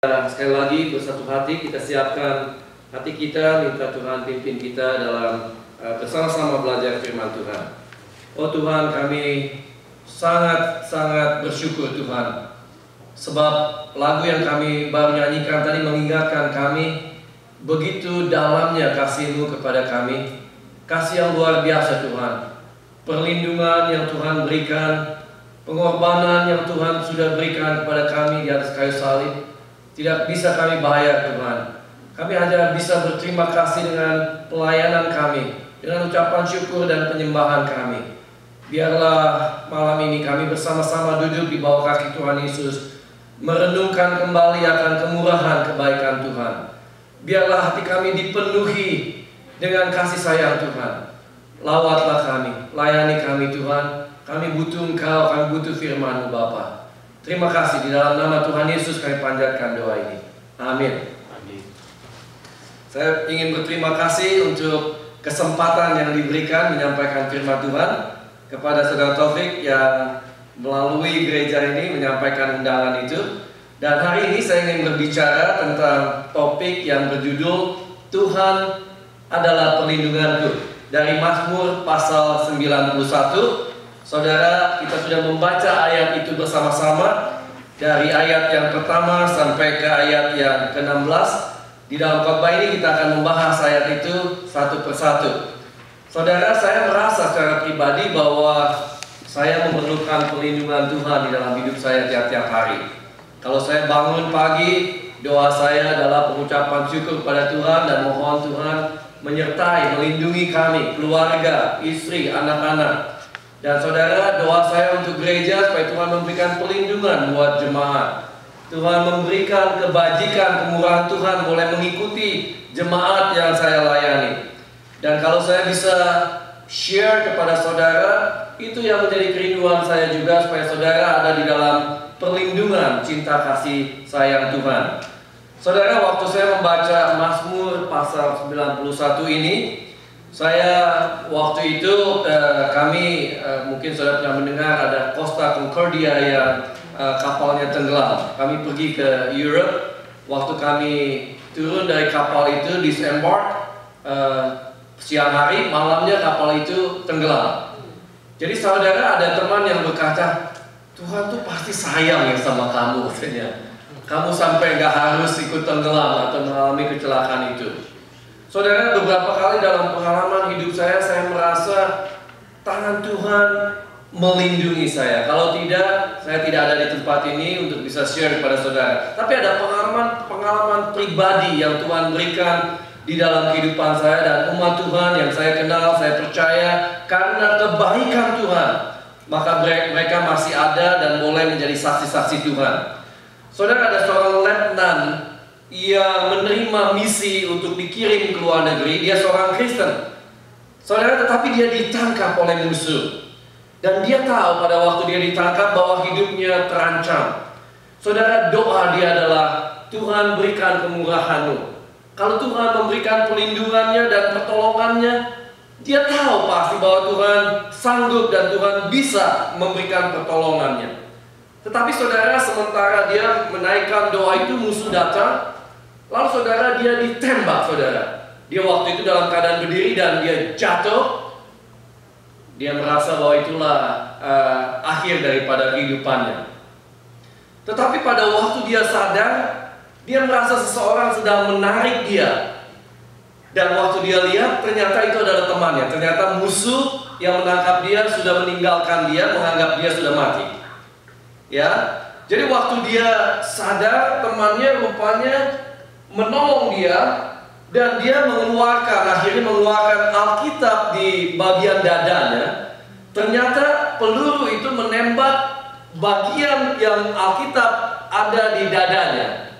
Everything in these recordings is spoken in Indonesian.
Sekali lagi bersatu hati kita siapkan hati kita, minta Tuhan pimpin kita dalam bersama-sama belajar firman Tuhan. Oh Tuhan, kami sangat-sangat bersyukur Tuhan, sebab lagu yang kami baru nyanyikan tadi mengingatkan kami begitu dalamnya kasih-Mu kepada kami, kasih yang luar biasa Tuhan, perlindungan yang Tuhan berikan, pengorbanan yang Tuhan sudah berikan kepada kami di atas kayu salib. Tidak bisa kami bayar Tuhan. Kami hanya bisa berterima kasih dengan pelayanan kami, dengan ucapan syukur dan penyembahan kami. Biarlah malam ini kami bersama-sama duduk di bawah kaki Tuhan Yesus, merenungkan kembali akan kemurahan kebaikan Tuhan. Biarlah hati kami dipenuhi dengan kasih sayang Tuhan. Lawatlah kami, layani kami Tuhan. Kami butuh Engkau, kami butuh firman-Mu Bapa. Terima kasih, di dalam nama Tuhan Yesus kami panjatkan doa ini. Amin. Amin. Saya ingin berterima kasih untuk kesempatan yang diberikan menyampaikan firman Tuhan kepada Saudara Taufik yang melalui gereja ini menyampaikan undangan itu. Dan hari ini saya ingin berbicara tentang topik yang berjudul Tuhan adalah perlindunganku, dari Mazmur pasal 91. Saudara, kita sudah membaca ayat itu bersama-sama dari ayat yang pertama sampai ke ayat yang ke-16. Di dalam khotbah ini kita akan membahas ayat itu satu persatu. Saudara, saya merasa secara pribadi bahwa saya memerlukan perlindungan Tuhan di dalam hidup saya tiap-tiap hari. Kalau saya bangun pagi, doa saya adalah pengucapan syukur kepada Tuhan dan mohon Tuhan menyertai, melindungi kami, keluarga, istri, anak-anak. Dan saudara, doa saya untuk gereja supaya Tuhan memberikan perlindungan buat jemaat. Tuhan memberikan kebajikan, kemurahan Tuhan boleh mengikuti jemaat yang saya layani. Dan kalau saya bisa share kepada saudara, itu yang menjadi kerinduan saya juga, supaya saudara ada di dalam perlindungan cinta kasih sayang Tuhan. Saudara, waktu saya membaca Mazmur pasal 91 ini, saya waktu itu kami mungkin saudara pernah mendengar ada Costa Concordia yang kapalnya tenggelam. Kami pergi ke Europe. Waktu kami turun dari kapal itu disembark siang hari, malamnya kapal itu tenggelam. Jadi saudara, ada teman yang berkata, Tuhan tuh pasti sayang ya sama kamu katanya. Kamu sampai nggak harus ikut tenggelam atau mengalami kecelakaan itu. Saudara, beberapa kali dalam pengalaman hidup saya merasa tangan Tuhan melindungi saya. Kalau tidak, saya tidak ada di tempat ini untuk bisa share kepada saudara. Tapi ada pengalaman pribadi yang Tuhan berikan di dalam kehidupan saya dan umat Tuhan yang saya kenal, saya percaya karena kebaikan Tuhan, maka mereka masih ada dan boleh menjadi saksi-saksi Tuhan. Saudara, ada seorang letnan ia menerima misi untuk dikirim ke luar negeri. Dia seorang Kristen, saudara, tetapi dia ditangkap oleh musuh. Dan dia tahu pada waktu dia ditangkap bahwa hidupnya terancam. Saudara, doa dia adalah, Tuhan berikan kemurahan-Mu. Kalau Tuhan memberikan perlindungannya dan pertolongannya, dia tahu pasti bahwa Tuhan sanggup dan Tuhan bisa memberikan pertolongannya. Tetapi saudara, sementara dia menaikkan doa itu, musuh datang. Lalu saudara, dia ditembak saudara. Dia waktu itu dalam keadaan berdiri dan dia jatuh. Dia merasa bahwa itulah akhir daripada kehidupannya. Tetapi pada waktu dia sadar, dia merasa seseorang sedang menarik dia. Dan waktu dia lihat, ternyata itu adalah temannya. Ternyata musuh yang menangkap dia sudah meninggalkan dia, menganggap dia sudah mati. Ya, jadi waktu dia sadar, temannya rupanya menolong dia, dan dia akhirnya mengeluarkan Alkitab di bagian dadanya. Ternyata peluru itu menembak bagian yang Alkitab ada di dadanya.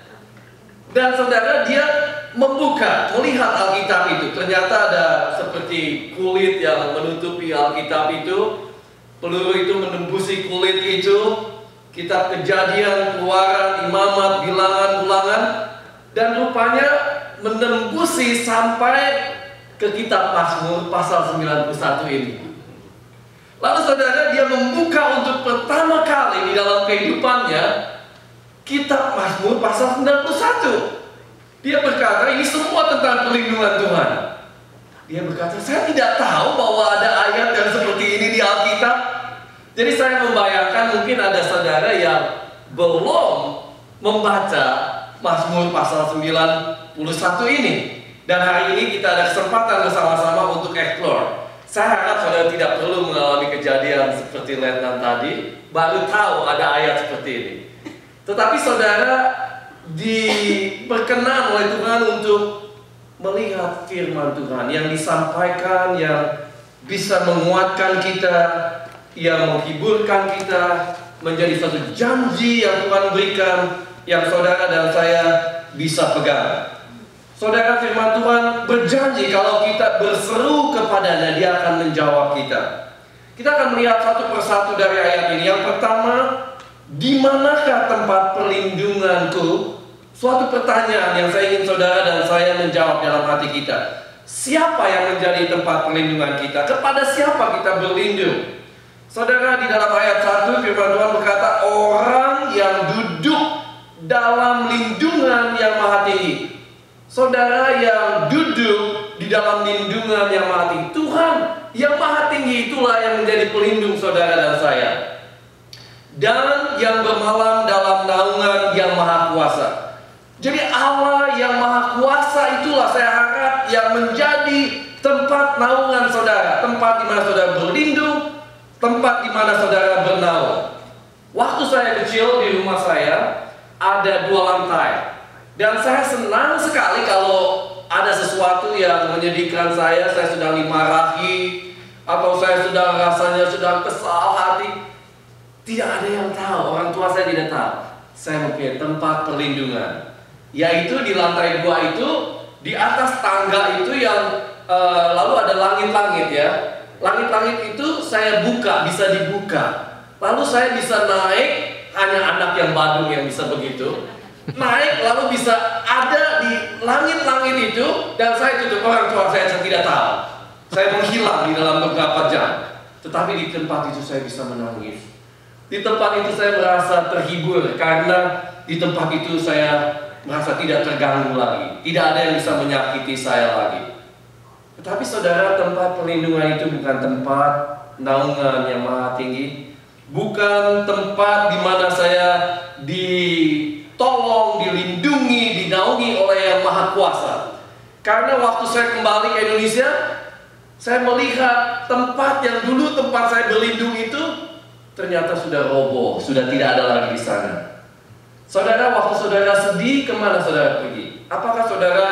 Dan saudara, dia membuka, melihat Alkitab itu. Ternyata ada seperti kulit yang menutupi Alkitab itu. Peluru itu menembusi kulit itu. Kitab Kejadian, Keluaran, Imamat, Bilangan, Ulangan, dan rupanya menembusi sampai ke kitab Mazmur pasal 91 ini. Lalu saudara, dia membuka untuk pertama kali di dalam kehidupannya kitab Mazmur pasal 91. Dia berkata ini semua tentang perlindungan Tuhan. Dia berkata, saya tidak tahu bahwa ada ayat yang seperti ini di Alkitab. Jadi saya membayangkan mungkin ada saudara yang belum membaca Mazmur pasal 91 ini. Dan hari ini kita ada kesempatan bersama-sama untuk explore. Saya harap saudara tidak perlu mengalami kejadian seperti Letnan tadi, baru tahu ada ayat seperti ini. Tetapi saudara diperkenan oleh Tuhan untuk melihat firman Tuhan yang disampaikan, yang bisa menguatkan kita, yang menghiburkan kita, menjadi satu janji yang Tuhan berikan, yang saudara dan saya bisa pegang. Saudara, firman Tuhan berjanji kalau kita berseru kepadanya, Dia akan menjawab kita. Kita akan melihat satu persatu dari ayat ini. Yang pertama, di manakah tempat perlindunganku? Suatu pertanyaan yang saya ingin saudara dan saya menjawab dalam hati kita. Siapa yang menjadi tempat perlindungan kita? Kepada siapa kita berlindung? Saudara, di dalam ayat 1 firman Tuhan berkata, orang yang duduk dalam lindungan yang maha tinggi. Saudara, yang duduk di dalam lindungan yang maha tinggi, Tuhan yang maha tinggi itulah yang menjadi pelindung saudara dan saya. Dan yang bermalam dalam naungan yang maha kuasa. Jadi Allah yang maha kuasa itulah saya harap yang menjadi tempat naungan saudara, tempat di mana saudara berlindung, tempat di mana saudara bernaung. Waktu saya kecil di rumah saya ada 2 lantai. Dan saya senang sekali kalau ada sesuatu yang menyedihkan saya sedang dimarahi, atau saya sudah rasanya sudah kesal hati. Tidak ada yang tahu, orang tua saya tidak tahu. Saya mempunyai tempat perlindungan. Yaitu di lantai 2 itu, di atas tangga itu yang lalu ada langit-langit ya. Langit-langit itu saya buka, bisa dibuka. Lalu saya bisa naik, hanya anak yang badung yang bisa begitu. Naik lalu bisa ada di langit-langit itu, dan saya tutup, orang tua saya tidak tahu. Saya menghilang di dalam beberapa jam. Tetapi di tempat itu saya bisa menangis. Di tempat itu saya merasa terhibur, karena di tempat itu saya merasa tidak terganggu lagi. Tidak ada yang bisa menyakiti saya lagi. Tetapi saudara, tempat perlindungan itu bukan tempat naungan yang maha tinggi. Bukan tempat di mana saya ditolong, dilindungi, dinaungi oleh yang maha kuasa. Karena waktu saya kembali ke Indonesia, saya melihat tempat yang dulu tempat saya berlindung itu ternyata sudah roboh, sudah tidak ada lagi di sana. Saudara, waktu saudara sedih, kemana saudara pergi? Apakah saudara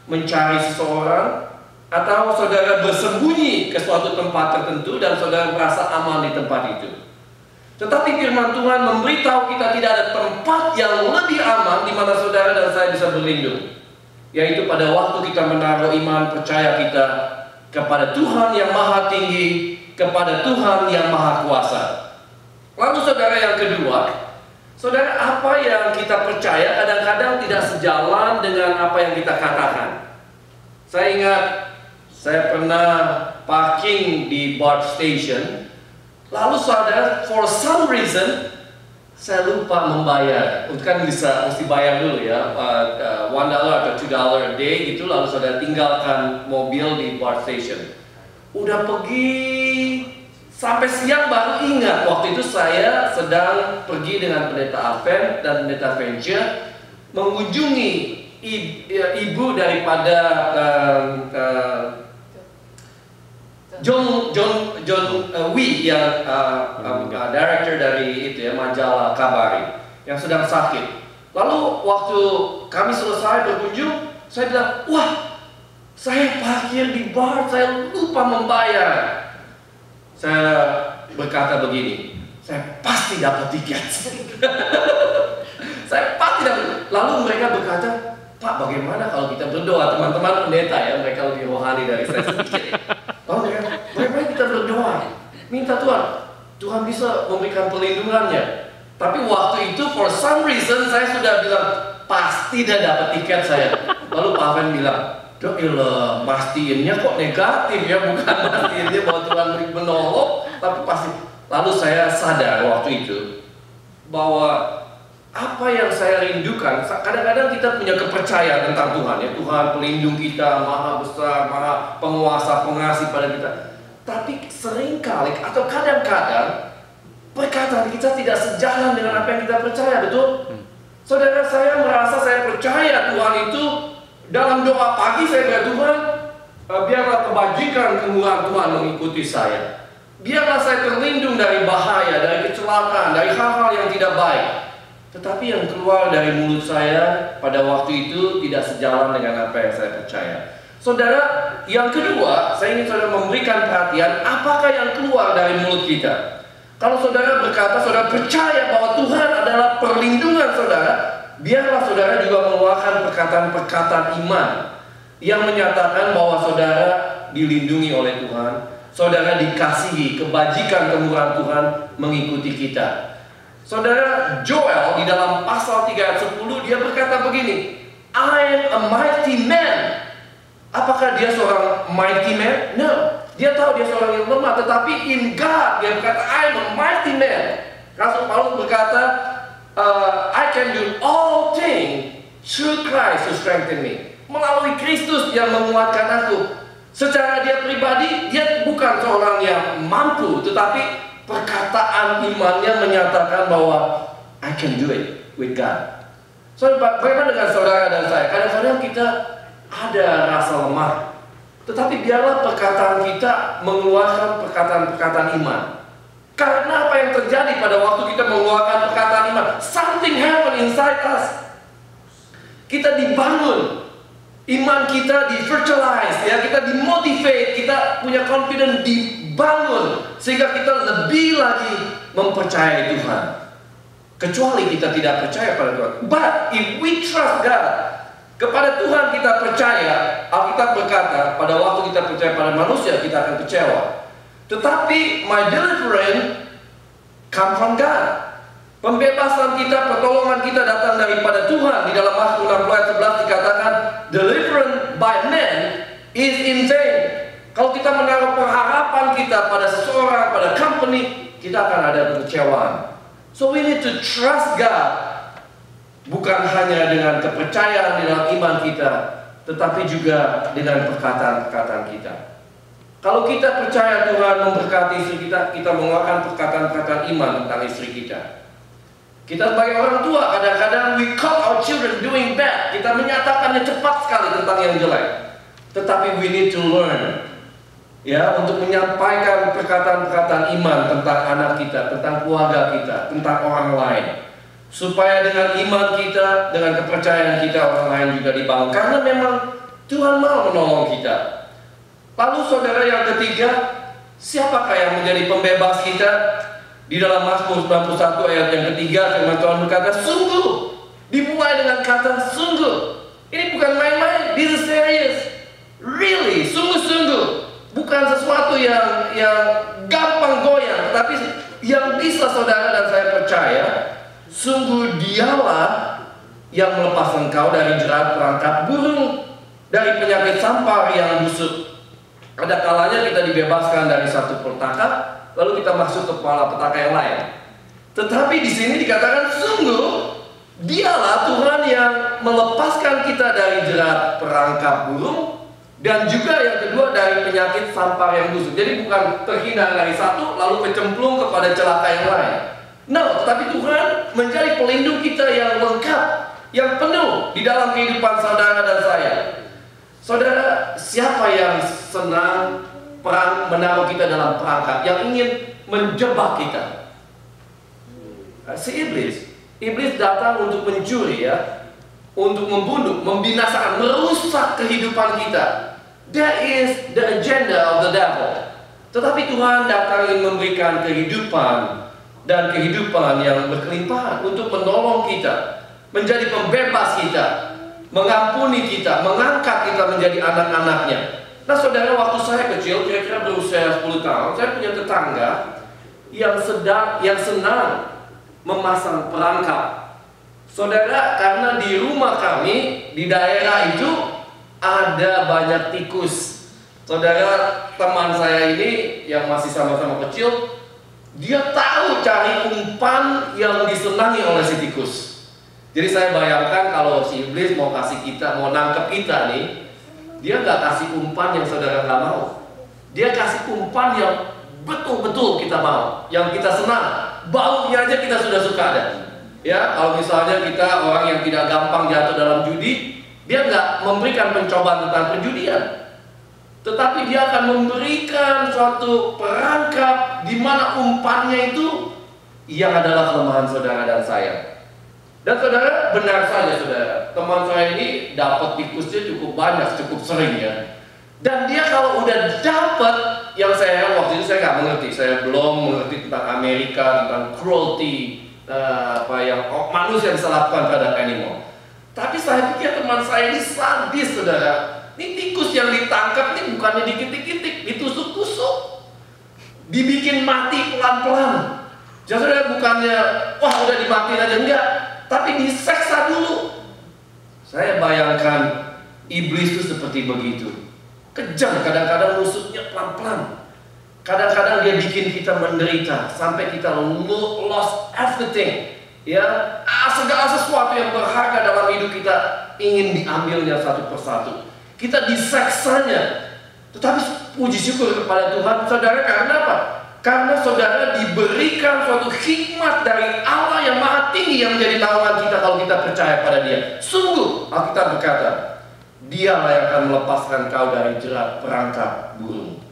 mencari seseorang, atau saudara bersembunyi ke suatu tempat tertentu dan saudara merasa aman di tempat itu? Tetapi firman Tuhan memberitahu kita tidak ada tempat yang lebih aman di mana saudara dan saya bisa berlindung, yaitu pada waktu kita menaruh iman percaya kita kepada Tuhan yang maha tinggi, kepada Tuhan yang maha kuasa. Lalu saudara, yang kedua, saudara, apa yang kita percaya kadang-kadang tidak sejalan dengan apa yang kita katakan. Saya ingat, saya pernah parking di BART station. Lalu saudara, for some reason saya lupa membayar. Kan mesti bayar dulu ya, $1 atau $2 a day gitu. Lalu saudara tinggalkan mobil di BART station. Udah pergi sampai siang baru ingat, waktu itu saya sedang pergi dengan pendeta Advent dan pendeta Venture mengunjungi ibu daripada John Wee yang director dari itu ya, majalah Kabari, yang sedang sakit. Lalu waktu kami selesai berkunjung, saya bilang, wah, saya parkir di BART, saya lupa membayar. Saya berkata begini, saya pasti dapat tiket. Saya pasti dapat. Lalu mereka berkata, Pak, bagaimana kalau kita berdoa? Teman-teman pendeta ya, mereka lebih rohani dari saya sedikit. Lalu bagaimana kita berdoa? Minta Tuhan bisa memberikan perlindungannya. Tapi waktu itu for some reason saya sudah bilang, pasti dah dapat tiket saya. Lalu Pak Fen bilang, Ilah, mastiinnya kok negatif ya, bukan mastiinnya bahwa Tuhan menolong, tapi pasti. Lalu saya sadar waktu itu bahwa apa yang saya rindukan, kadang-kadang kita punya kepercayaan tentang Tuhan ya. Tuhan pelindung kita, maha besar, maha penguasa, pengasih pada kita. Tapi seringkali atau kadang-kadang perkataan kita tidak sejalan dengan apa yang kita percaya, betul? Saudara, saya merasa saya percaya Tuhan itu. Dalam doa pagi saya berdoa, Tuhan, biarlah kebajikan kemurahan Tuhan mengikuti saya. Biarlah saya terlindung dari bahaya, dari kecelakaan, dari hal-hal yang tidak baik. Tetapi yang keluar dari mulut saya pada waktu itu tidak sejalan dengan apa yang saya percaya. Saudara, yang kedua, saya ingin saudara memberikan perhatian, apakah yang keluar dari mulut kita? Kalau saudara berkata, saudara percaya bahwa Tuhan adalah perlindungan saudara, biarlah saudara juga mengeluarkan perkataan-perkataan iman yang menyatakan bahwa saudara dilindungi oleh Tuhan, saudara dikasihi, kebajikan kemurahan Tuhan mengikuti kita. Saudara, Joel di dalam pasal 3 ayat 10 dia berkata begini, I am a mighty man. Apakah dia seorang mighty man? No. Dia tahu dia seorang yang lemah, tetapi in God dia berkata, I am a mighty man. Rasul Paulus berkata, I can do all things through Christ who strengthen me. Melalui Kristus yang menguatkan aku. Secara dia pribadi, dia bukan seorang yang mampu, tetapi perkataan imannya menyatakan bahwa I can do it with God. So, bagaimana dengan saudara dan saya? Kadang-kadang kita ada rasa lemah, tetapi biarlah perkataan kita mengeluarkan perkataan-perkataan iman. Karena apa yang terjadi pada waktu kita mengeluarkan perkataan iman, something happen inside us. Kita dibangun, iman kita di-fertilize, ya, kita dimotivate, kita punya confidence dibangun, sehingga kita lebih lagi mempercayai Tuhan. Kecuali kita tidak percaya pada Tuhan. But if we trust God, kepada Tuhan kita percaya, Alkitab berkata, pada waktu kita percaya pada manusia, kita akan kecewa. Tetapi my deliverance come from God. Pembebasan kita, pertolongan kita datang daripada Tuhan. Di dalam Mazmur 60 ayat 11 dikatakan, deliverance by man is in vain. Kalau kita menaruh pengharapan kita pada seseorang, pada company, kita akan ada kekecewaan. So we need to trust God, bukan hanya dengan kepercayaan di dalam iman kita, tetapi juga dengan perkataan-perkataan kita. Kalau kita percaya Tuhan memberkati istri kita, kita mengeluarkan perkataan-perkataan iman tentang istri kita. Kita sebagai orang tua, kadang-kadang we call our children doing bad. Kita menyatakannya cepat sekali tentang yang jelek. Tetapi we need to learn, ya, untuk menyampaikan perkataan-perkataan iman tentang anak kita, tentang keluarga kita, tentang orang lain. Supaya dengan iman kita, dengan kepercayaan kita, orang lain juga dibangun. Karena memang Tuhan mau menolong kita. Lalu saudara, yang ketiga, siapakah yang menjadi pembebas kita? Di dalam Mazmur 91 ayat yang ketiga, firman Tuhan berkata, sungguh. Dimulai dengan kata sungguh. Ini bukan main-main, this is serious. Really, sungguh-sungguh. Bukan sesuatu yang gampang goyang, tetapi yang bisa saudara dan saya percaya, sungguh dialah yang melepas engkau dari jerat perangkap burung, dari penyakit sampar yang busuk. Ada kalanya kita dibebaskan dari satu petaka, lalu kita masuk ke kepala petaka yang lain. Tetapi di sini dikatakan sungguh dialah Tuhan yang melepaskan kita dari jerat perangkap burung, dan juga yang kedua dari penyakit sampar yang busuk. Jadi bukan terhindar dari satu lalu kecemplung kepada celaka yang lain. No, tetapi Tuhan menjadi pelindung kita yang lengkap, yang penuh di dalam kehidupan saudara dan saya. Saudara, siapa yang senang menaruh kita dalam perangkap, yang ingin menjebak kita? Si iblis. Iblis datang untuk mencuri, ya, untuk membunuh, membinasakan, merusak kehidupan kita. That is the agenda of the devil. Tetapi Tuhan datang ingin memberikan kehidupan dan kehidupan yang berkelimpahan untuk menolong kita, menjadi pembebas kita, mengampuni kita, mengangkat kita menjadi anak-anaknya. Nah saudara, waktu saya kecil, kira-kira berusia 10 tahun, saya punya tetangga yang senang memasang perangkap. Saudara, karena di rumah kami, di daerah itu ada banyak tikus. Saudara, teman saya ini yang masih sama-sama kecil, dia tahu cari umpan yang disenangi oleh si tikus. Jadi saya bayangkan kalau si iblis mau kasih kita, mau nangkep kita nih, dia nggak kasih umpan yang saudara nggak mau. Dia kasih umpan yang betul-betul kita mau, yang kita senang. Baunya aja kita sudah suka ada. Ya, kalau misalnya kita orang yang tidak gampang jatuh dalam judi, dia nggak memberikan pencobaan tentang perjudian, tetapi dia akan memberikan suatu perangkap di mana umpannya itu yang adalah kelemahan saudara dan saya. Dan saudara, benar saja saudara, teman saya ini dapat tikusnya cukup banyak, cukup sering ya. Dan dia kalau udah dapat, yang saya waktu itu saya nggak mengerti, saya belum mengerti tentang Amerika, tentang cruelty, apa yang manusia bisa lakukan terhadap animal. Tapi saya pikir teman saya ini sadis saudara. Ini tikus yang ditangkap ini bukannya dikit-dikit, ditusuk-tusuk, dibikin mati pelan-pelan. Jadi saudara bukannya wah udah dimatiin aja, enggak, tapi diseksa dulu. Saya bayangkan iblis itu seperti begitu. Kejam, kadang-kadang nusuknya pelan-pelan. Kadang-kadang dia bikin kita menderita sampai kita lost everything. Ya, segala sesuatu yang berharga dalam hidup kita ingin diambilnya satu persatu. Kita diseksanya. Tetapi puji syukur kepada Tuhan, saudara, karena apa? Karena saudara diberikan suatu hikmat dari Allah yang maha tinggi yang menjadi naungan kita kalau kita percaya pada Dia. Sungguh, Alkitab berkata, Dialah yang akan melepaskan kau dari jerat perangkap burung.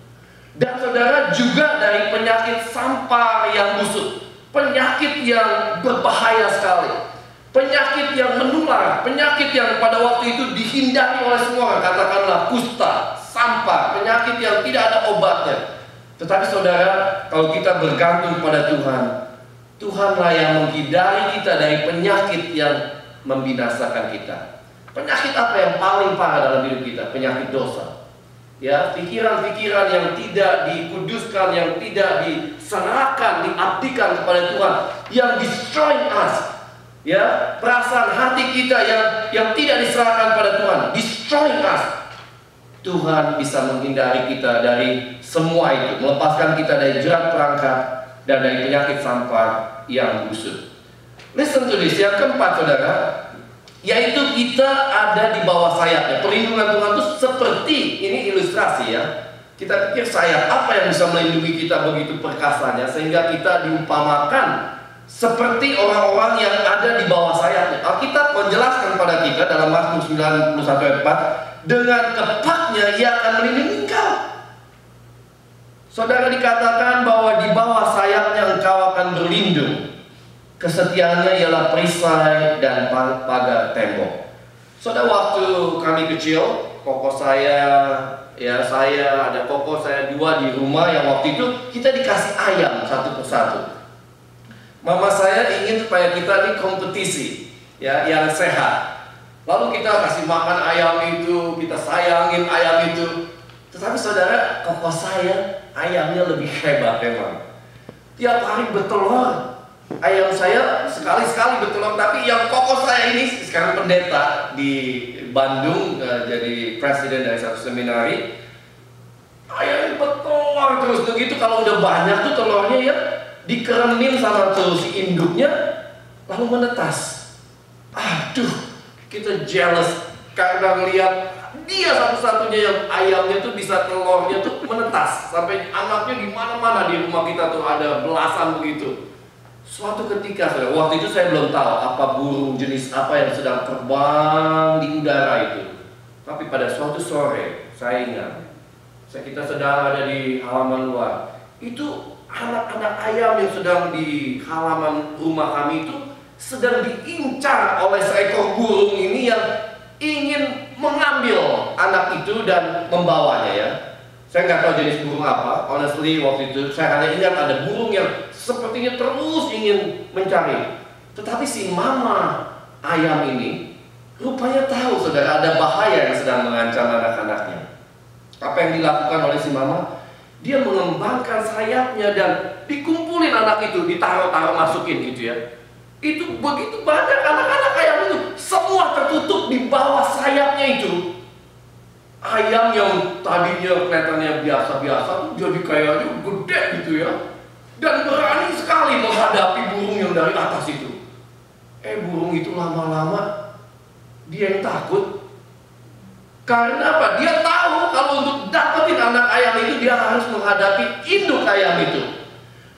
Dan saudara juga dari penyakit sampar yang busuk, penyakit yang berbahaya sekali, penyakit yang menular, penyakit yang pada waktu itu dihindari oleh semua orang, katakanlah kusta, sampar, penyakit yang tidak ada obatnya. Tetapi saudara, kalau kita bergantung pada Tuhan, Tuhanlah yang menghindari kita dari penyakit yang membinasakan kita. Penyakit apa yang paling parah dalam hidup kita? Penyakit dosa. Ya, pikiran-pikiran yang tidak dikuduskan, yang tidak diserahkan, diabdikan kepada Tuhan, yang destroying us. Ya, perasaan hati kita yang tidak diserahkan pada Tuhan, destroying us. Tuhan bisa menghindari kita dari semua itu, melepaskan kita dari jerat perangkap dan dari penyakit sampar yang busuk. Listen to this, yang keempat saudara, yaitu kita ada di bawah sayapnya. Perlindungan Tuhan itu seperti, ini ilustrasi ya. Kita pikir sayap apa yang bisa melindungi kita begitu perkasanya, sehingga kita diumpamakan seperti orang-orang yang ada di bawah sayapnya. Alkitab menjelaskan pada kita dalam Mazmur 91 ayat 4, dengan kepaknya Ia akan melindungi engkau. Saudara, dikatakan bahwa di bawah sayapnya engkau akan berlindung. Kesetiaannya ialah perisai dan pagar tembok. Saudara, waktu kami kecil, koko saya, ya saya, ada koko saya 2 di rumah, yang waktu itu kita dikasih ayam satu persatu. Mama saya ingin supaya kita ini kompetisi, ya, yang sehat. Lalu kita kasih makan ayam itu, kita sayangin ayam itu. Tetapi saudara, koko saya ayamnya lebih hebat memang. Tiap hari bertelur. Ayam saya sekali-sekali bertelur, tapi yang koko saya ini sekarang pendeta di Bandung, jadi presiden dari satu seminari. Ayam bertelur terus, begitu kalau udah banyak tuh telurnya ya dikeremin sama tuh si induknya, lalu menetas. Aduh, kita jealous karena ngeliat dia satu-satunya yang ayamnya tuh bisa telurnya tuh menetas sampai anaknya di mana-mana di rumah kita tuh ada belasan begitu. Suatu ketika, waktu itu saya belum tahu apa burung jenis apa yang sedang terbang di udara itu. Tapi pada suatu sore, saya ingat, kita sedang ada di halaman luar. Itu anak-anak ayam yang sedang di halaman rumah kami itu sedang diincar oleh seekor burung ini yang ingin mengambil anak itu dan membawanya ya. Saya nggak tahu jenis burung apa. Honestly, waktu itu saya hanya ingat ada burung yang sepertinya terus ingin mencari. Tetapi si mama ayam ini rupanya tahu saudara ada bahaya yang sedang mengancam anak-anaknya. Apa yang dilakukan oleh si mama? Dia mengembangkan sayapnya dan dikumpulin anak itu, ditaruh-taruh masukin gitu ya. Itu begitu banyak anak-anak ayam itu, semua tertutup di bawah sayapnya itu. Ayam yang tadinya kelihatannya biasa-biasa jadi kayaknya gede gitu ya. Dan berani sekali menghadapi burung yang dari atas itu. Burung itu lama-lama dia yang takut. Karena apa? Dia tahu kalau untuk dapetin anak ayam itu dia harus menghadapi induk ayam itu.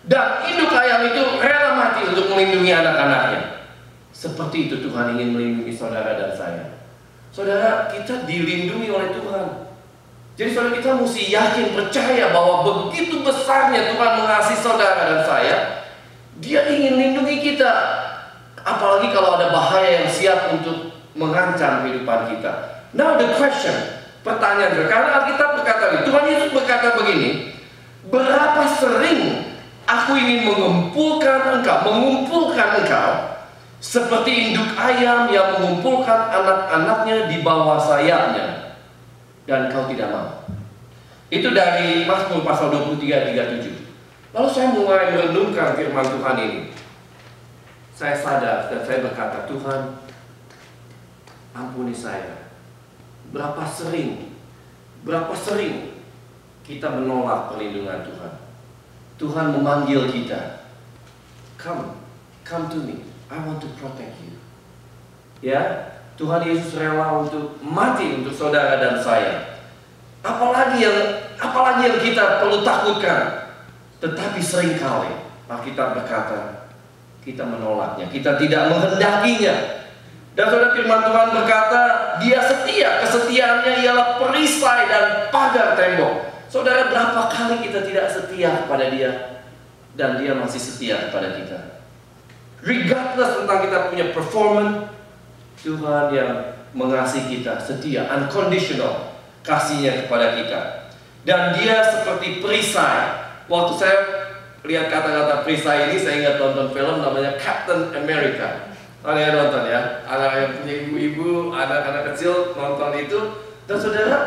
Dan induk ayam itu rela mati untuk melindungi anak-anaknya. Seperti itu Tuhan ingin melindungi saudara dan saya. Saudara, kita dilindungi oleh Tuhan. Jadi saudara, kita mesti yakin, percaya bahwa begitu besarnya Tuhan mengasihi saudara dan saya. Dia ingin lindungi kita. Apalagi kalau ada bahaya yang siap untuk mengancam kehidupan kita. Now the question, pertanyaan, karena Alkitab berkata, Tuhan Yesus berkata begini, berapa sering aku ingin mengumpulkan engkau seperti induk ayam yang mengumpulkan anak-anaknya di bawah sayapnya, dan kau tidak mau. Itu dari Mazmur pasal 23 ayat 37. Lalu saya mulai merenungkan firman Tuhan ini. Saya sadar dan saya berkata, Tuhan, ampuni saya. Berapa sering kita menolak perlindungan Tuhan. Tuhan memanggil kita, come to me, I want to protect you. Ya, Tuhan Yesus rela untuk mati untuk saudara dan saya. Apalagi yang kita perlu takutkan. Tetapi seringkali Alkitab berkata, kita menolaknya, kita tidak menghendakinya. Dan saudara, firman Tuhan berkata, dia setia, kesetiaannya ialah perisai dan pagar tembok. Saudara, berapa kali kita tidak setia kepada dia, dan dia masih setia kepada kita. Regardless tentang kita punya performance, Tuhan yang mengasihi kita, setia, unconditional kasihnya kepada kita. Dan dia seperti perisai. Waktu saya lihat kata-kata perisai ini, saya ingat nonton film namanya Captain America. Ada yang nonton ya? Anak yang punya ibu-ibu, anak-anak kecil nonton itu. Dan saudara,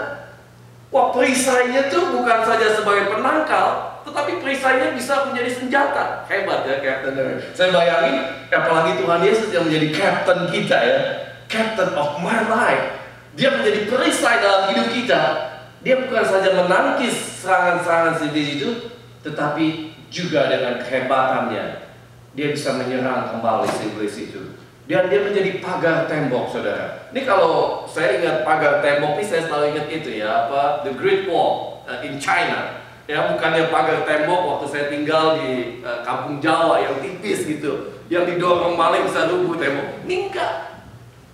wah, perisainya tuh bukan saja sebagai penangkal, tetapi perisainya bisa menjadi senjata. Hebat ya Captain America. Saya bayangin, apalagi Tuhan Yesus yang menjadi Captain kita ya, Captain of my life. Dia menjadi perisai dalam hidup kita. Dia bukan saja menangkis serangan-serangan iblis itu, tetapi juga dengan kehebatannya dia bisa menyerang kembali iblis itu. Dan dia menjadi pagar tembok, saudara. Ini kalau saya ingat pagar tembok ini, saya selalu ingat itu ya, The Great Wall in China. Ya, bukannya pagar tembok waktu saya tinggal di kampung Jawa yang tipis gitu, yang didorong maling bisa rubuh tembok. Ini enggak.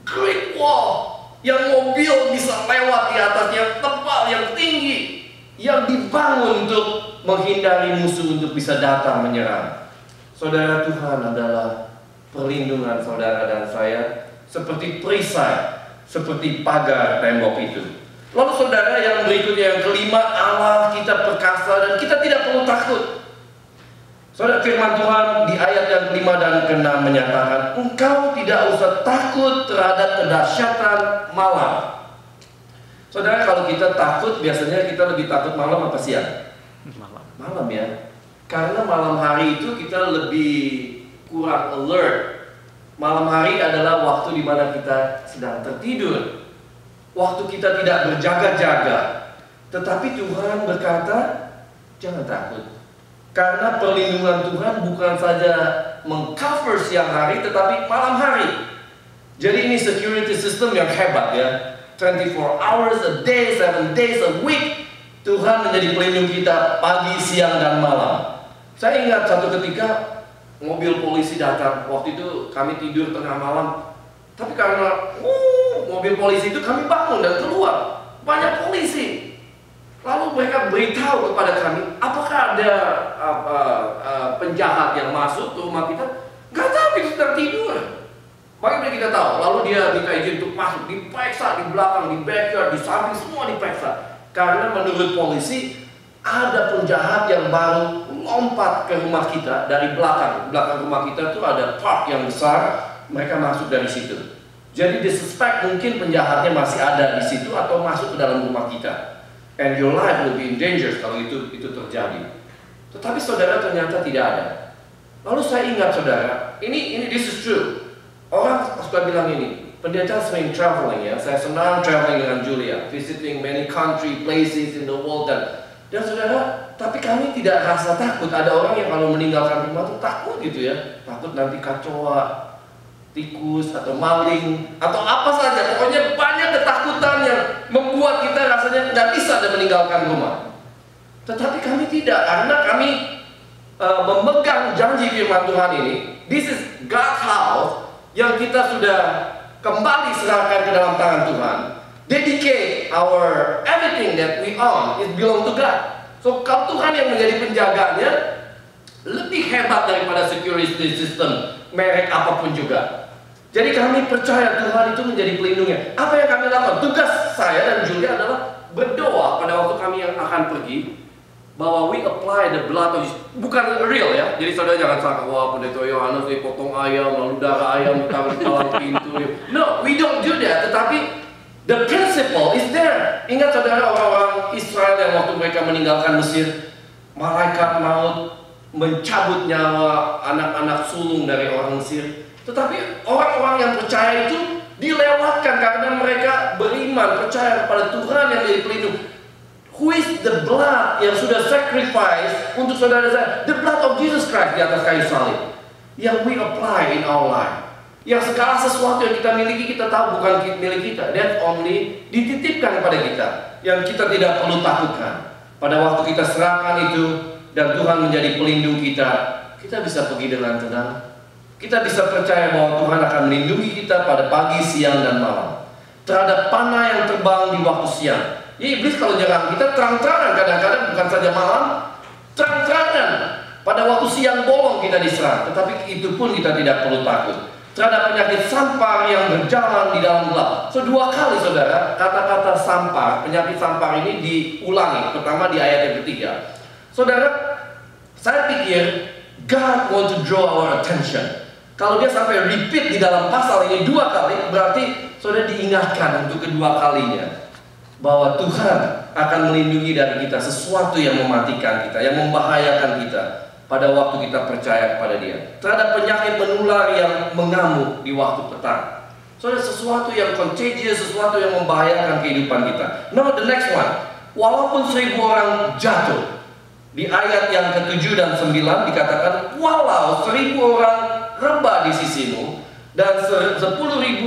Great Wall yang mobil bisa lewat di atasnya, tebal, yang tinggi, yang dibangun untuk menghindari musuh untuk bisa datang menyerang. Saudara, Tuhan adalah perlindungan saudara dan saya, seperti perisai, seperti pagar tembok itu. Lalu saudara, yang berikutnya, yang kelima, Allah kita perkasa dan kita tidak perlu takut. Saudara, firman Tuhan di ayat yang kelima dan keenam menyatakan, engkau tidak usah takut terhadap kedahsyatan malam. Saudara, kalau kita takut, biasanya kita lebih takut malam apa siang? Malam ya. Karena malam hari itu kita lebih kurang alert. Malam hari adalah waktu di mana kita sedang tertidur, waktu kita tidak berjaga-jaga. Tetapi Tuhan berkata, jangan takut, karena perlindungan Tuhan bukan saja mengcover siang hari, tetapi malam hari. Jadi ini security system yang hebat ya. 24 hours a day, 7 days a week, Tuhan menjadi pelindung kita pagi, siang, dan malam. Saya ingat satu ketika mobil polisi datang. Waktu itu kami tidur tengah malam, tapi karena mobil polisi itu kami bangun dan keluar, banyak polisi. Lalu mereka beritahu kepada kami, apakah ada penjahat yang masuk ke rumah kita? Gak tahu, kita sedang tidur. Bagaimana kita tahu? Lalu dia minta izin untuk masuk, diperiksa di belakang, di backyard, di samping, semua diperiksa. Karena menurut polisi ada penjahat yang baru lompat ke rumah kita dari belakang. Belakang rumah kita tuh ada park yang besar, mereka masuk dari situ. Jadi disuspek mungkin penjahatnya masih ada di situ atau masuk ke dalam rumah kita. And your life will be in danger kalau itu terjadi. Tetapi saudara, ternyata tidak ada. Lalu saya ingat saudara, ini this is true. Orang suka bilang ini, pendeta sering traveling ya. Saya senang traveling dengan Julia, visiting many country, places in the world. Dan saudara, tapi kami tidak rasa takut. Ada orang yang kalau meninggalkan rumah itu takut gitu ya. Takut nanti kacau, tikus atau maling atau apa saja. Pokoknya banyak ketakutan yang membuat kita rasanya nggak bisa dan meninggalkan rumah. Tetapi kami tidak, karena kami memegang janji firman Tuhan ini. This is God's house yang kita sudah kembali serahkan ke dalam tangan Tuhan. Dedicate our everything that we own, it belong to God. So kalau Tuhan yang menjadi penjaganya, lebih hebat daripada security system merek apapun juga. Jadi kami percaya Tuhan itu menjadi pelindungnya. Apa yang kami lakukan? Tugas saya dan Julia adalah berdoa pada waktu kami yang akan pergi, bahwa we apply the blood of Jesus. Bukan real ya. Jadi saudara jangan sangka, wah pendeta Yohanes dia potong ayam lalu darah ayam ditaruh di palang pintu. No, we don't do that. Tetapi the principle is there. Ingat saudara, orang-orang Israel yang waktu mereka meninggalkan Mesir, malaikat maut mencabut nyawa anak-anak sulung dari orang Mesir. Tetapi orang-orang yang percaya itu dilewatkan karena mereka beriman, percaya kepada Tuhan yang menjadi pelindung. Who is the blood yang sudah sacrifice untuk saudara saya? The blood of Jesus Christ di atas kayu salib, yang we apply in our life. Yang segala sesuatu yang kita miliki, kita tahu bukan milik kita. That only dititipkan kepada kita, yang kita tidak perlu takutkan. Pada waktu kita serahkan itu dan Tuhan menjadi pelindung kita, kita bisa pergi dengan tenang. Kita bisa percaya bahwa Tuhan akan melindungi kita pada pagi, siang, dan malam. Terhadap panah yang terbang di waktu siang. Ya, iblis kalau nyerang kita terang-terangan, kadang-kadang bukan saja malam, terang-terangan. Pada waktu siang bolong kita diserang, tetapi itu pun kita tidak perlu takut. Terhadap penyakit sampar yang berjalan di dalam gelap. So, 2 kali saudara, kata-kata sampar, penyakit sampar ini diulangi. Pertama di ayat yang ketiga. Saudara, saya pikir God want to draw our attention. Kalau dia sampai repeat di dalam pasal ini 2 kali, berarti saudara diingatkan untuk kedua kalinya bahwa Tuhan akan melindungi dari kita sesuatu yang mematikan kita, yang membahayakan kita pada waktu kita percaya kepada Dia. Terhadap penyakit menular yang mengamuk di waktu petang. Saudara, sesuatu yang contagious, sesuatu yang membahayakan kehidupan kita. Now the next one, walaupun 1000 orang jatuh, di ayat yang ke-7 dan 9 dikatakan, walau 1000 orang rebah di sisimu dan 10.000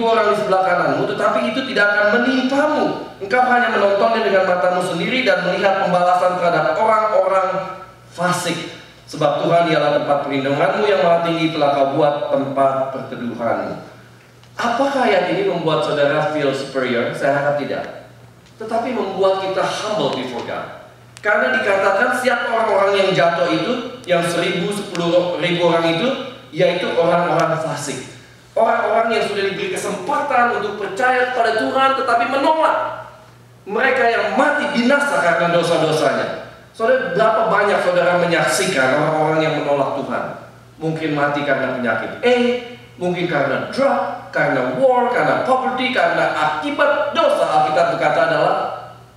orang di sebelah kananmu, tetapi itu tidak akan menimpamu. Engkau hanya menontonnya dengan matamu sendiri dan melihat pembalasan terhadap orang-orang fasik. Sebab Tuhan ialah tempat perlindunganmu, yang maha tinggi telah kau buat tempat perteduhanmu. Apakah ayat ini membuat saudara feel superior? Saya harap tidak. Tetapi membuat kita humble before God. Karena dikatakan siapa orang-orang yang jatuh itu, yang 1000, 10.000 orang itu, yaitu orang-orang fasik. Orang-orang yang sudah diberi kesempatan untuk percaya kepada Tuhan tetapi menolak. Mereka yang mati binasa karena dosa-dosanya. Saudara, berapa banyak saudara menyaksikan orang-orang yang menolak Tuhan? Mungkin mati karena penyakit mungkin karena drug, karena war, karena poverty, karena akibat dosa. Alkitab berkata adalah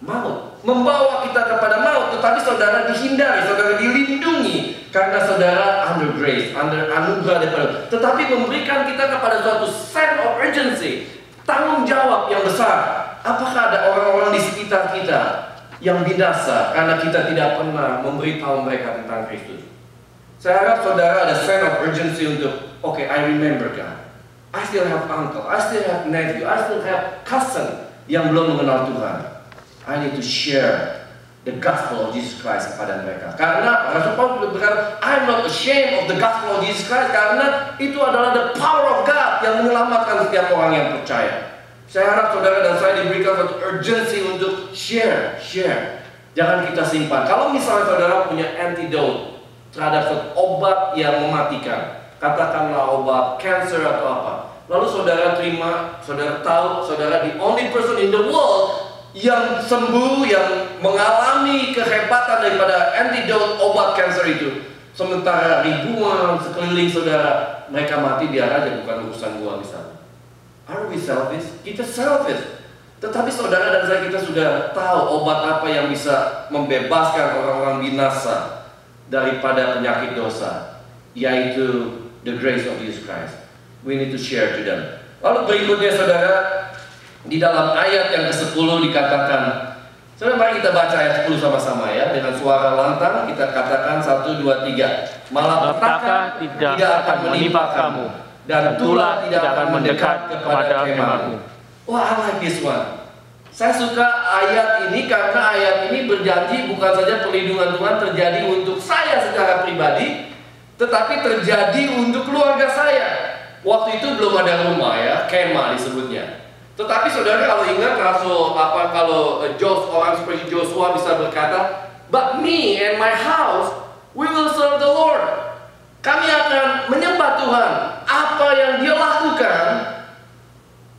maut, membawa kita kepada maut. Tetapi saudara dihindari, saudara dilindungi karena saudara under grace, under anugerah daripada. Tetapi memberikan kita kepada suatu sense of urgency, tanggung jawab yang besar. Apakah ada orang-orang di sekitar kita yang binasa karena kita tidak pernah memberitahu mereka tentang Kristus? Saya harap saudara ada sense of urgency untuk, okay, I remember God. I still have uncle, I still have nephew, I still have cousin yang belum mengenal Tuhan. I need to share the gospel of Jesus Christ kepada mereka. Karena Rasul Paulus berkata, I'm not ashamed of the gospel of Jesus Christ, karena itu adalah the power of God yang menyelamatkan setiap orang yang percaya. Saya harap saudara dan saya diberikan satu urgency untuk share. Jangan kita simpan. Kalau misalnya saudara punya antidote terhadap suatu obat yang mematikan, katakanlah obat cancer atau apa, lalu saudara terima, saudara tahu, saudara the only person in the world yang sembuh, yang mengalami kehebatan daripada antidote obat cancer itu, sementara ribuan sekeliling saudara mereka mati, biar aja, bukan urusan gua misalnya. Are we selfish? Kita selfish. Tetapi saudara dan saya, kita sudah tahu obat apa yang bisa membebaskan orang-orang binasa daripada penyakit dosa, yaitu the grace of Jesus Christ. We need to share to them. Lalu berikutnya saudara, di dalam ayat yang ke-10 dikatakan, saudara, mari kita baca ayat 10 sama-sama ya, dengan suara lantang kita katakan 1, 2, 3. Malapetaka tidak akan menimpa kamu, dan tulah tidak akan mendekat kepada kemahmu. Wah, I like this one. Saya suka ayat ini karena ayat ini berjanji bukan saja perlindungan Tuhan terjadi untuk saya secara pribadi, tetapi terjadi untuk keluarga saya. Waktu itu belum ada rumah ya, kemah disebutnya. Tetapi saudara kalau ingat kalau orang seperti Joshua bisa berkata, "But me and my house, we will serve the Lord." Kami akan menyembah Tuhan. Apa yang Dia lakukan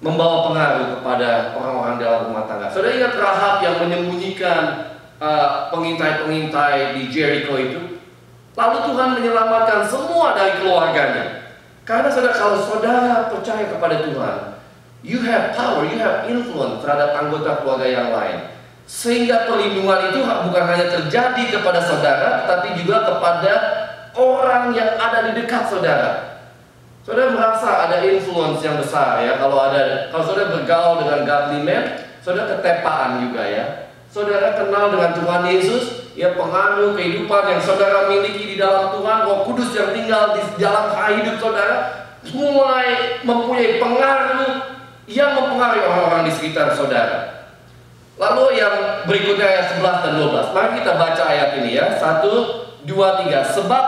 membawa pengaruh kepada orang-orang dalam rumah tangga. Saudara ingat Rahab yang menyembunyikan pengintai-pengintai di Jericho itu? Lalu Tuhan menyelamatkan semua dari keluarganya. Karena saudara, kalau saudara percaya kepada Tuhan, you have power, you have influence terhadap anggota keluarga yang lain. Sehingga perlindungan itu bukan hanya terjadi kepada saudara, tetapi juga kepada orang yang ada di dekat saudara. Saudara merasa ada influence yang besar ya. Kalau saudara bergaul dengan godly man, saudara ketepaan juga ya. Saudara kenal dengan Tuhan Yesus, ya pengaruh kehidupan yang saudara miliki di dalam Tuhan, Roh Kudus yang tinggal di dalam hidup saudara, mulai mempunyai pengaruh yang mempengaruhi orang-orang di sekitar saudara. Lalu yang berikutnya ayat 11 dan 12. Mari kita baca ayat ini ya. 1, 2, 3. Sebab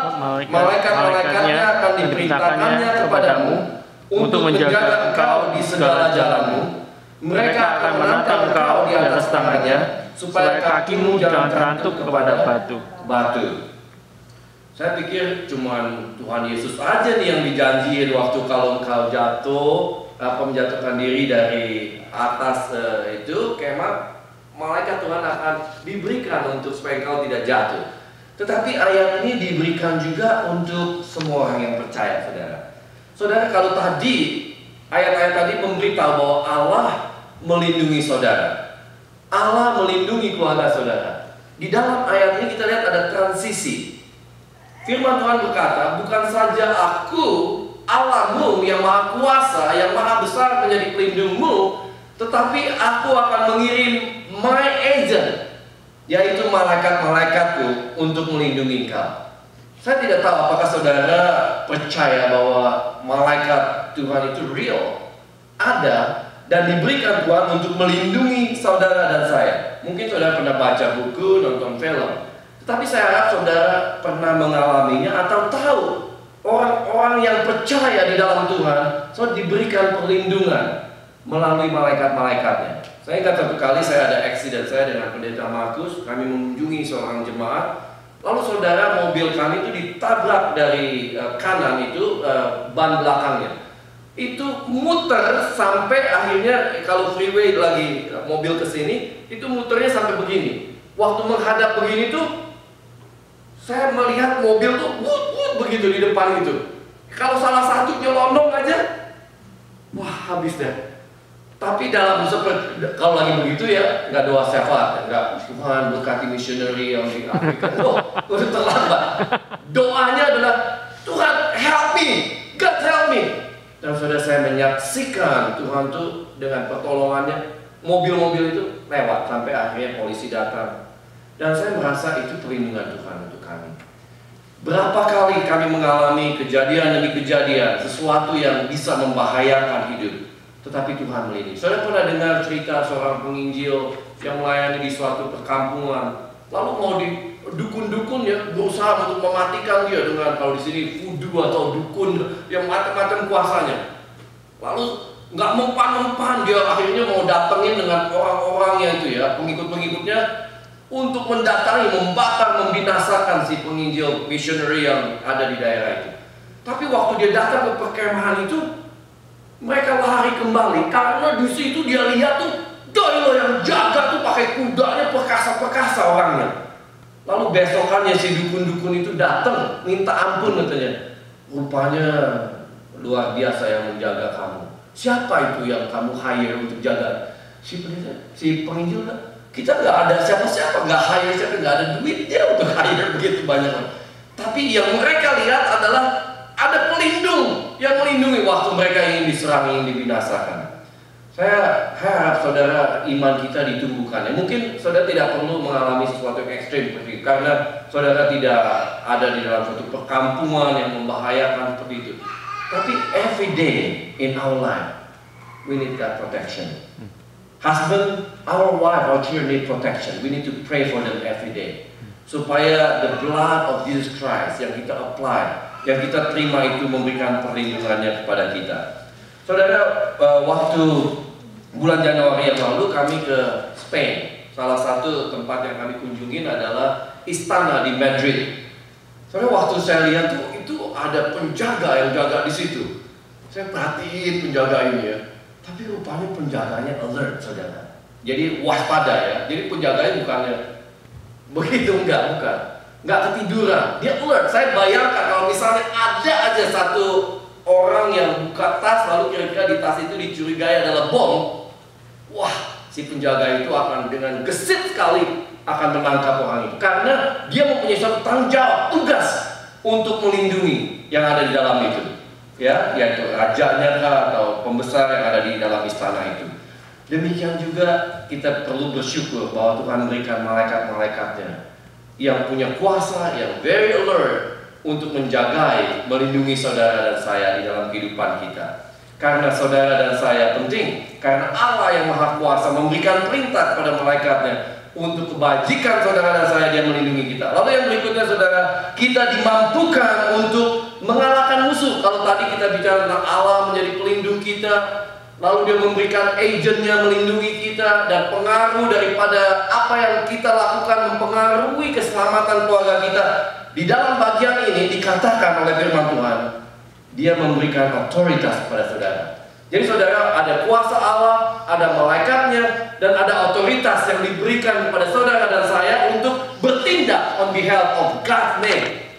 malaikat-malaikatnya akan diperintahkannya kepadamu untuk menjaga engkau di segala jalanmu. Mereka akan menatang engkau di atas tangannya, supaya kakimu jangan terantuk kepada batu. Saya pikir cuman Tuhan Yesus aja nih yang dijanjiin waktu kalau engkau jatuh, menjatuhkan diri dari atas itu kemah, malaikat Tuhan akan diberikan untuk supaya engkau tidak jatuh. Tetapi ayat ini diberikan juga untuk semua orang yang percaya, saudara. Saudara, kalau tadi ayat-ayat tadi memberitahu bahwa Allah melindungi saudara, Allah melindungi keluarga saudara. Di dalam ayat ini kita lihat ada transisi. Firman Tuhan berkata, bukan saja aku Allahmu yang maha kuasa, yang maha besar menjadi pelindungmu, tetapi aku akan mengirim my agent, yaitu malaikat-malaikatku untuk melindungi engkau. Saya tidak tahu apakah saudara percaya bahwa malaikat Tuhan itu real, ada, dan diberikan Tuhan untuk melindungi saudara dan saya. Mungkin saudara pernah baca buku, nonton film, tetapi saya harap saudara pernah mengalaminya atau tahu orang-orang yang percaya di dalam Tuhan, saudara diberikan perlindungan melalui malaikat-malaikatnya. Saya ingat satu kali saya ada accident saya dengan pendeta Markus, kami mengunjungi seorang jemaat, lalu saudara mobil kami itu ditabrak dari kanan itu ban belakangnya. Itu muter sampai akhirnya kalau freeway lagi mobil kesini, itu muternya sampai begini. Waktu menghadap begini tuh, saya melihat mobil tuh wut begitu di depan itu. Kalau salah satu nyelonong aja, wah habis deh. Tapi dalam seperti kalau lagi begitu ya nggak doa syafaat, nggak Tuhan berkati missionary yang di Afrika. Udah terlambat. Doanya adalah Tuhan help me, God help me. Dan saudara, saya menyaksikan Tuhan tuh dengan pertolongannya mobil-mobil itu lewat sampai akhirnya polisi datang. Dan saya merasa itu perlindungan Tuhan untuk kami. Berapa kali kami mengalami kejadian demi kejadian, sesuatu yang bisa membahayakan hidup, tetapi Tuhan melindungi. Saudara pernah dengar cerita seorang penginjil yang melayani di suatu perkampungan, lalu mau di dukun-dukun ya berusaha untuk mematikan dia dengan kalau di sini voodoo atau dukun yang macam-macam kuasanya. Lalu nggak mempan-mempan dia akhirnya mau datengin dengan orang-orangnya itu ya, pengikut-pengikutnya untuk mendatangi, membakar, membinasakan si penginjil missionary yang ada di daerah itu. Tapi waktu dia datang ke perkemahan itu, mereka lari kembali karena di situ dia lihat tuh Doilo yang jaga tuh pakai kudanya perkasa-perkasa orangnya. Lalu besokannya si dukun-dukun itu datang minta ampun katanya. Rupanya luar biasa yang menjaga kamu. Siapa itu yang kamu hire untuk jaga? Si penginjil, kita nggak ada siapa-siapa, nggak hire siapa, nggak ada duitnya untuk hire begitu banyak. Tapi yang mereka lihat adalah ada pelindung yang melindungi waktu mereka ingin diserang, ingin dibinasakan. Saya harap saudara iman kita ditumbuhkan. Mungkin saudara tidak perlu mengalami sesuatu yang ekstrim seperti itu, karena saudara tidak ada di dalam suatu perkampungan yang membahayakan seperti itu. Tapi every day in our life, we need that protection. Husband, our wife, our children need protection. We need to pray for them every day. Supaya the blood of Jesus Christ yang kita apply, yang kita terima itu memberikan perlindungannya kepada kita. Saudara, waktu bulan Januari yang lalu kami ke Spain. Salah satu tempat yang kami kunjungin adalah istana di Madrid. Saudara, waktu saya lihat itu ada penjaga yang jaga di situ. Saya perhatiin penjaga ini ya. Tapi rupanya penjaganya alert, saudara. Jadi waspada ya. Jadi penjaganya bukannya begitu, bukan. Nggak ketiduran, dia alert. Saya bayangkan kalau misalnya ada aja satu orang yang buka tas, lalu kira-kira di tas itu dicurigai adalah bom. Wah, si penjaga itu akan dengan gesit sekali akan menangkap orang itu. Karena dia mempunyai suatu tanggung jawab, tugas untuk melindungi yang ada di dalam itu. Ya, yaitu rajanya atau pembesar yang ada di dalam istana itu. Demikian juga kita perlu bersyukur bahwa Tuhan berikan malaikat-malaikatnya yang punya kuasa, yang very alert untuk menjagai, melindungi saudara dan saya di dalam kehidupan kita. Karena saudara dan saya penting, karena Allah yang Maha Kuasa memberikan perintah kepada malaikatnya untuk kebajikan saudara dan saya, dia melindungi kita. Lalu yang berikutnya saudara, kita dimampukan untuk mengalahkan musuh. Kalau tadi kita bicara tentang Allah menjadi pelindung kita, lalu dia memberikan agentnya melindungi kita, dan pengaruh daripada apa yang kita lakukan mempengaruhi keselamatan keluarga kita. Di dalam bagian ini dikatakan oleh firman Tuhan, dia memberikan otoritas kepada saudara. Jadi saudara, ada kuasa Allah, ada malaikatnya, dan ada otoritas yang diberikan kepada saudara dan saya untuk bertindak on behalf of God's name.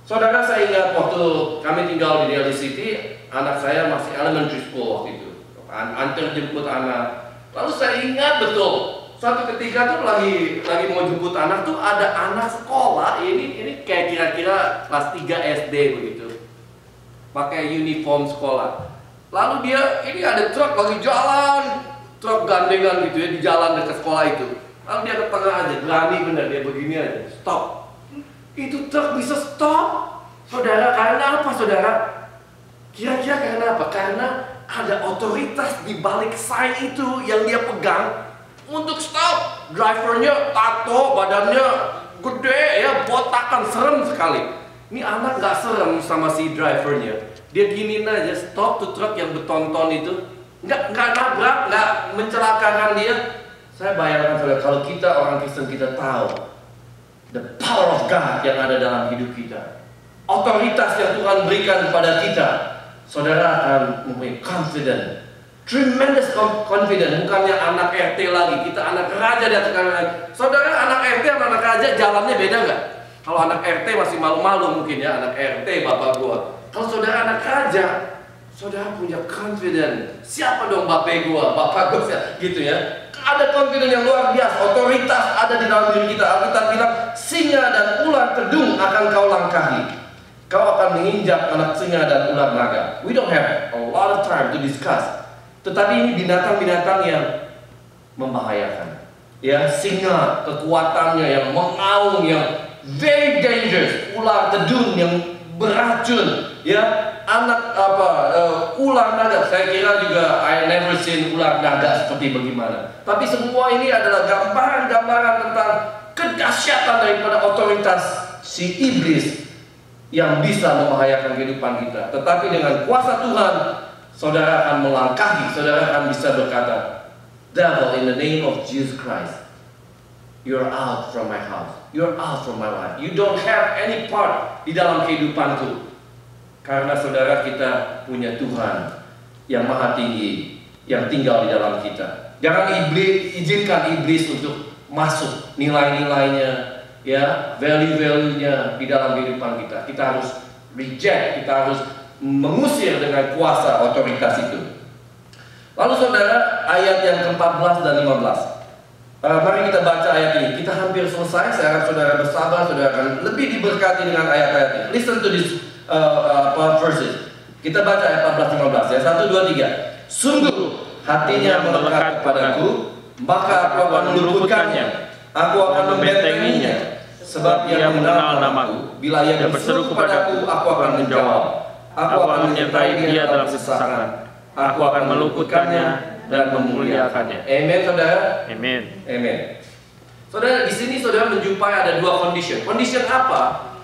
Saudara, saya ingat waktu kami tinggal di Daly City, anak saya masih elementary school waktu itu. Antar jemput anak. Lalu saya ingat betul, suatu ketika tuh lagi mau jemput anak tuh ada anak sekolah, ini kayak kira-kira kelas 3 SD begitu. Pakai uniform sekolah. Lalu dia, ini ada truk lagi jalan, truk gandengan gitu ya, di jalan dekat sekolah itu. Lalu dia ke tengah aja, berani bener dia begini aja, stop. Itu truk bisa stop, saudara, karena apa saudara? Kira-kira karena apa? Karena ada otoritas di balik sign itu yang dia pegang untuk stop. Drivernya tato, badannya gede ya, botakan, serem sekali. Ini anak gak serem sama si drivernya. Dia giniin aja, stop tuh truk yang betonton itu. Nggak nabrak, nggak mencelakakan dia. Saya bayangkan saudara, kalau kita orang Kristen, kita tahu the power of God yang ada dalam hidup kita, otoritas yang Tuhan berikan kepada kita, saudara akan mempunyai confidence, tremendous confidence. Bukannya anak RT lagi, kita anak raja di atas kanan. Saudara, anak RT sama anak raja jalannya beda nggak? Kalau anak RT masih malu-malu mungkin ya, anak RT bapak gua. Kalau saudara anak raja, saudara punya confidence. Siapa dong bapak gua gitu ya. Ada confidence yang luar biasa, otoritas ada di dalam diri kita. Alkitab bilang, singa dan ular kedung akan kau langkahi. Kau akan menginjak anak singa dan ular naga. We don't have a lot of time to discuss. Tetapi ini binatang-binatang yang membahayakan. Ya, singa kekuatannya yang mengaum, yang very dangerous. Ular kedung yang beracun, ya, anak ular naga. Saya kira juga I never seen ular naga seperti bagaimana. Tapi semua ini adalah gambaran-gambaran tentang kedahsyatan daripada otoritas si iblis yang bisa membahayakan kehidupan kita. Tetapi dengan kuasa Tuhan, saudara akan melangkahi, saudara akan bisa berkata, devil, in the name of Jesus Christ, you're out from my house. You're out from my life. You don't have any part di dalam kehidupanku. Karena saudara, kita punya Tuhan yang maha tinggi, yang tinggal di dalam kita. Jangan izinkan iblis untuk masuk nilai-nilainya, ya, value-value-nya di dalam kehidupan kita. Kita harus reject, kita harus mengusir dengan kuasa otoritas itu. Lalu saudara, ayat yang ke-14 dan 15. Mari kita baca ayat ini. Kita hampir selesai. Saya harap saudara bersabar. Saudara akan lebih diberkati dengan ayat-ayat ini. Listen to this verses. Kita baca ayat 14-15 ya. 1, 2, 3. Sungguh hatinya melekat kepadaku, maka aku akan meluputkannya. Aku akan membentenginya. Sebab ia mengenal namaku. Bila ia berseru kepadaku, aku akan menjawab. Aku akan menyertai dia dalam kesesakan. Aku akan meluputkannya dan memuliakannya. Amin, saudara. Amin. Amin. Saudara, di sini saudara menjumpai ada dua condition. Condition apa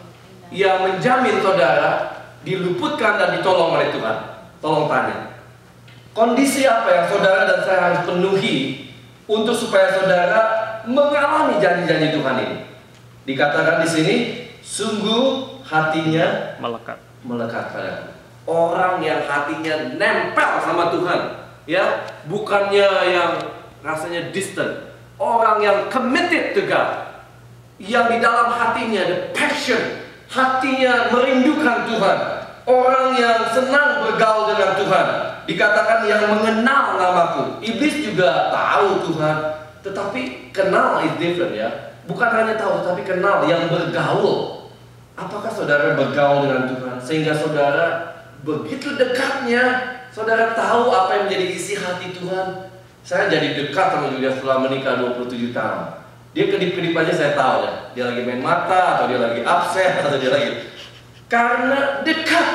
yang menjamin saudara diluputkan dan ditolong oleh Tuhan? Tolong tanya. Kondisi apa yang saudara dan saya harus penuhi untuk supaya saudara mengalami janji-janji Tuhan ini? Dikatakan di sini, sungguh hatinya melekat padaku. Orang yang hatinya nempel sama Tuhan, ya, bukannya yang rasanya distant. Orang yang committed to God, yang di dalam hatinya the passion, hatinya merindukan Tuhan. Orang yang senang bergaul dengan Tuhan. Dikatakan yang mengenal namaku. Iblis juga tahu Tuhan, tetapi kenal is different, ya. Bukan hanya tahu, tetapi kenal, yang bergaul. Apakah saudara bergaul dengan Tuhan sehingga saudara begitu dekatnya, saudara tahu apa yang menjadi isi hati Tuhan? Saya jadi dekat sama Julia setelah menikah 27 tahun. Dia kedip-kedip aja saya tahu ya. Dia lagi main mata, atau dia lagi absen, atau dia lagi. Karena dekat,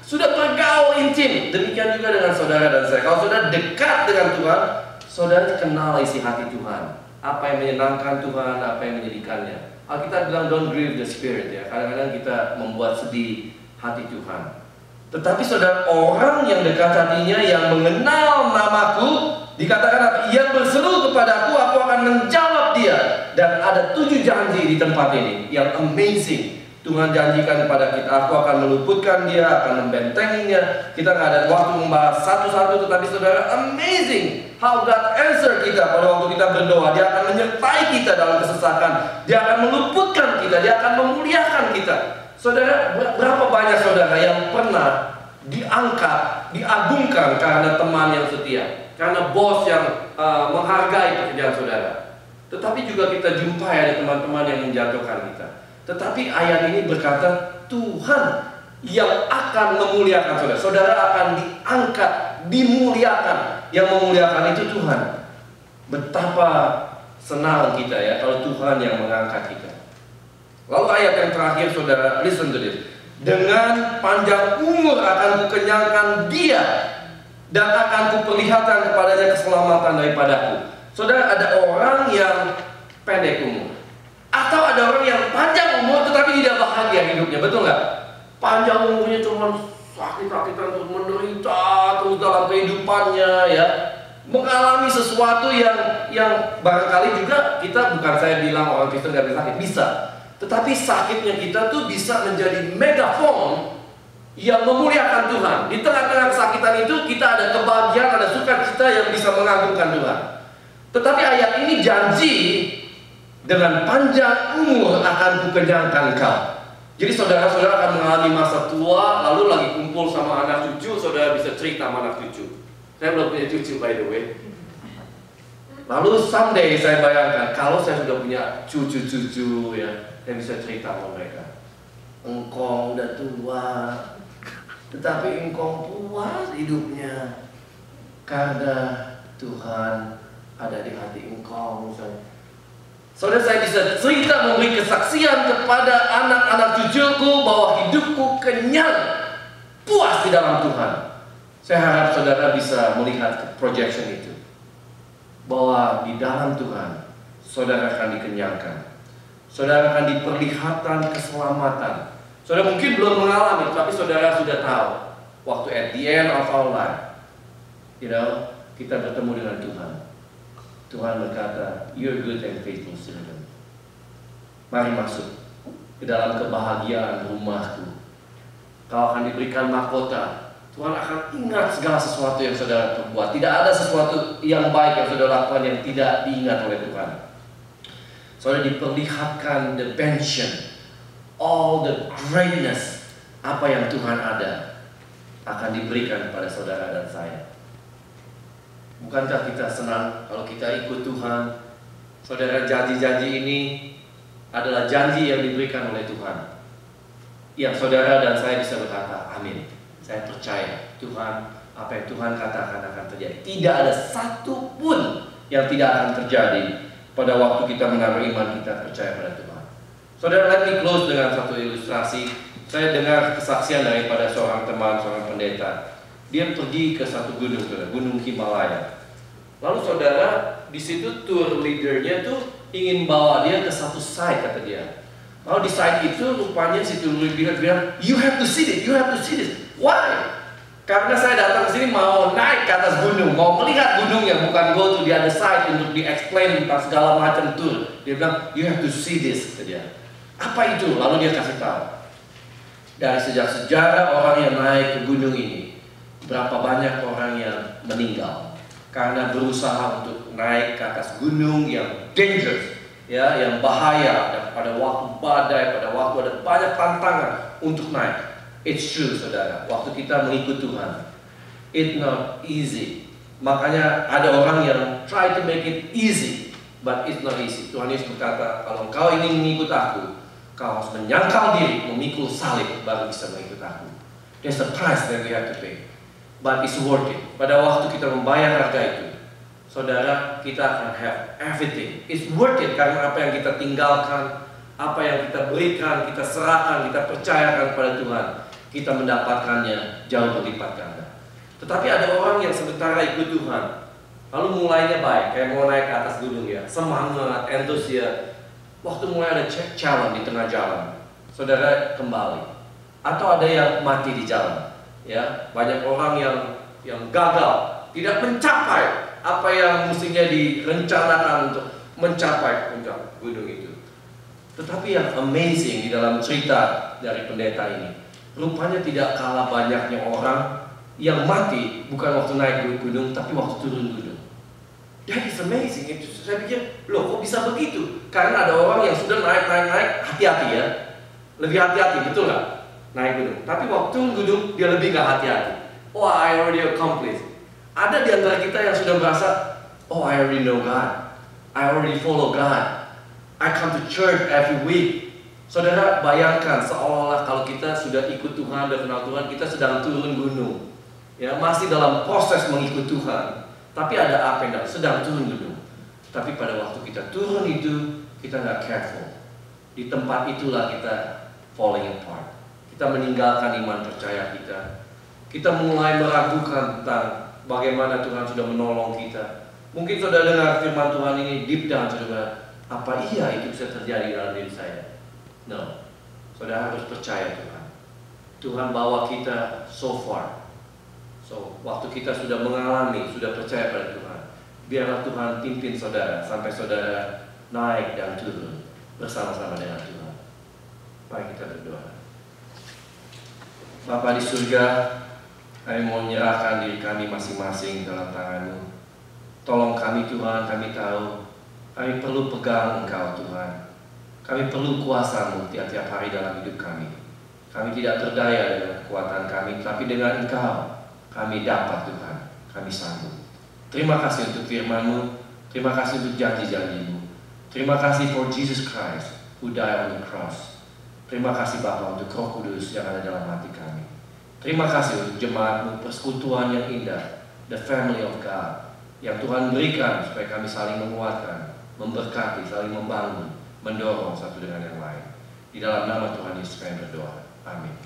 sudah bergaul intim. Demikian juga dengan saudara dan saya. Kalau saudara dekat dengan Tuhan, saudara kenal isi hati Tuhan. Apa yang menyenangkan Tuhan, apa yang menjadikannya. Alkitab bilang don't grieve the spirit, ya. Kadang-kadang kita membuat sedih hati Tuhan. Tetapi saudara, orang yang dekat hatinya, yang mengenal namaku, dikatakan apa? Ia berseru kepadaku, aku akan menjawab dia. Dan ada 7 janji di tempat ini yang amazing. Tuhan janjikan kepada kita, aku akan meluputkan dia, akan membentenginya. Kita nggak ada waktu membahas satu-satu, tetapi saudara, amazing how God answer kita pada waktu kita berdoa. Dia akan menyertai kita dalam kesesakan. Dia akan meluputkan kita, dia akan memuliakan kita. Saudara, berapa banyak saudara yang pernah diangkat, diagungkan karena teman yang setia, karena bos yang menghargai pekerjaan saudara. Tetapi juga kita jumpai ada teman-teman yang menjatuhkan kita. Tetapi ayat ini berkata Tuhan yang akan memuliakan saudara. Saudara akan diangkat, dimuliakan. Yang memuliakan itu Tuhan. Betapa senang kita ya kalau Tuhan yang mengangkat kita. Lalu ayat yang terakhir saudara, listen to this. Dengan panjang umur akan kukenyangkan dia, dan akan kuperlihatkan kepadanya keselamatan daripadaku. Saudara, ada orang yang pendek umur, atau ada orang yang panjang umur tetapi tidak bahagia hidupnya, betul nggak? Panjang umurnya cuma sakit-sakitan, terus menderita terus dalam kehidupannya, ya, mengalami sesuatu yang barangkali juga kita, bukan saya bilang orang Kristen nggak bisa sakit, bisa. Tetapi sakitnya kita tuh bisa menjadi megafon yang memuliakan Tuhan. Di tengah-tengah kesakitan itu kita ada kebahagiaan, ada sukacita yang bisa mengagumkan Tuhan. Tetapi ayat ini janji, dengan panjang umur akan kukenyangkan kau. Jadi saudara-saudara akan mengalami masa tua, lalu lagi kumpul sama anak cucu, saudara bisa cerita sama anak cucu. Saya belum punya cucu, by the way. Lalu someday saya bayangkan kalau saya sudah punya cucu-cucu, ya, saya bisa cerita sama mereka. Engkong udah tua, tetapi engkong puas hidupnya karena Tuhan ada di hati engkong. Saudara, saya bisa cerita, memberi kesaksian kepada anak-anak cucuku bahwa hidupku kenyang, puas di dalam Tuhan. Saya harap saudara bisa melihat projection itu, bahwa di dalam Tuhan saudara akan dikenyangkan, saudara akan diperlihatkan keselamatan. Saudara mungkin belum mengalami, tapi saudara sudah tahu waktu at the end of our life, you know, kita bertemu dengan Tuhan. Tuhan berkata, you're good and faithful servant. Mari masuk ke dalam kebahagiaan rumahku. Kau akan diberikan mahkota. Tuhan akan ingat segala sesuatu yang saudara perbuat. Tidak ada sesuatu yang baik yang saudara lakukan yang tidak diingat oleh Tuhan. Saudara diperlihatkan the pension, all the greatness, apa yang Tuhan ada, akan diberikan kepada saudara dan saya. Bukankah kita senang kalau kita ikut Tuhan? Saudara, janji-janji ini adalah janji yang diberikan oleh Tuhan, yang saudara dan saya bisa berkata, amin. Saya percaya Tuhan, apa yang Tuhan katakan akan terjadi. Tidak ada satu pun yang tidak akan terjadi pada waktu kita menaruh iman kita percaya pada Tuhan. Saudara, let me close dengan satu ilustrasi Saya dengar kesaksian daripada seorang teman, seorang pendeta. Dia pergi ke satu gunung, Gunung Himalaya. Lalu saudara, di situ tour leadernya tuh ingin bawa dia ke satu site, kata dia. Lalu di site itu rupanya si tour leader bilang, you have to see this, you have to see this. Why? Karena saya datang ke sini mau naik ke atas gunung, mau melihat gunungnya, bukan go to the other side untuk di-explain tentang segala macam tour. Dia bilang, you have to see this, kata dia. Apa itu? Lalu dia kasih tahu. Dari sejak sejarah orang yang naik ke gunung ini, berapa banyak orang yang meninggal karena berusaha untuk naik ke atas gunung yang dangerous, ya, yang bahaya, dan pada waktu badai, pada waktu ada banyak tantangan untuk naik. It's true, saudara. Waktu kita mengikut Tuhan, it's not easy. Makanya ada orang yang try to make it easy, but it's not easy. Tuhan Yesus berkata, kalau engkau ingin mengikut aku, kau harus menyangkal diri, memikul salib, baru bisa mengikut aku. There's a price that we have to pay, but it's worth it. Pada waktu kita membayar harga itu, saudara, kita akan have everything. It's worth it karena apa yang kita tinggalkan, apa yang kita berikan, kita serahkan, kita percayakan pada Tuhan, kita mendapatkannya jauh berlipat ganda. Tetapi ada orang yang sementara ikut Tuhan, lalu mulainya baik, kayak mau naik ke atas gunung ya, semangat, antusias. Waktu mulai ada challenge di tengah jalan, saudara kembali. Atau ada yang mati di jalan, ya, banyak orang yang gagal, tidak mencapai apa yang mestinya direncanakan untuk mencapai puncak gunung itu. Tetapi yang amazing di dalam cerita dari pendeta ini, rupanya tidak kalah banyaknya orang yang mati bukan waktu naik gunung, tapi waktu turun gunung. That is amazing. Itu saya pikir, loh kok bisa begitu? Karena ada orang yang sudah naik, hati-hati ya, lebih hati-hati, betul nggak? Naik gunung. Tapi waktu turun gunung dia lebih nggak hati-hati. Oh, I already accomplished. Ada di antara kita yang sudah merasa, oh, I already know God, I already follow God, I come to church every week. Saudara bayangkan seolah-olah kalau kita sudah ikut Tuhan dan kenal Tuhan, kita sedang turun gunung, ya, masih dalam proses mengikut Tuhan. Tapi ada apa yang sedang turun gunung. Tapi pada waktu kita turun itu, kita nggak careful. Di tempat itulah kita falling apart. Kita meninggalkan iman percaya kita. Kita mulai meragukan tentang bagaimana Tuhan sudah menolong kita. Mungkin saudara dengar firman Tuhan ini deep down, saudara, apa iya itu bisa terjadi dalam diri saya? No. Saudara harus percaya Tuhan. Tuhan bawa kita so far. So, waktu kita sudah mengalami, sudah percaya pada Tuhan, biarlah Tuhan pimpin saudara sampai saudara naik dan turun bersama-sama dengan Tuhan. Mari kita berdoa. Bapa di surga, kami mau menyerahkan diri kami masing-masing dalam tangan-Mu. Tolong kami Tuhan, kami tahu kami perlu pegang Engkau Tuhan. Kami perlu kuasa-Mu tiap-tiap hari dalam hidup kami. Kami tidak berdaya dengan kekuatan kami, tapi dengan Engkau kami dapat Tuhan, kami sanggup. Terima kasih untuk firman-Mu, terima kasih untuk janji-janji-Mu. Terima kasih for Jesus Christ who died on the cross. Terima kasih Bapa untuk Roh Kudus yang ada dalam hati kami. Terima kasih untuk jemaat-Mu, persekutuan yang indah, the family of God, yang Tuhan berikan supaya kami saling menguatkan, memberkati, saling membangun, mendorong satu dengan yang lain. Di dalam nama Tuhan Yesus kami berdoa. Amin.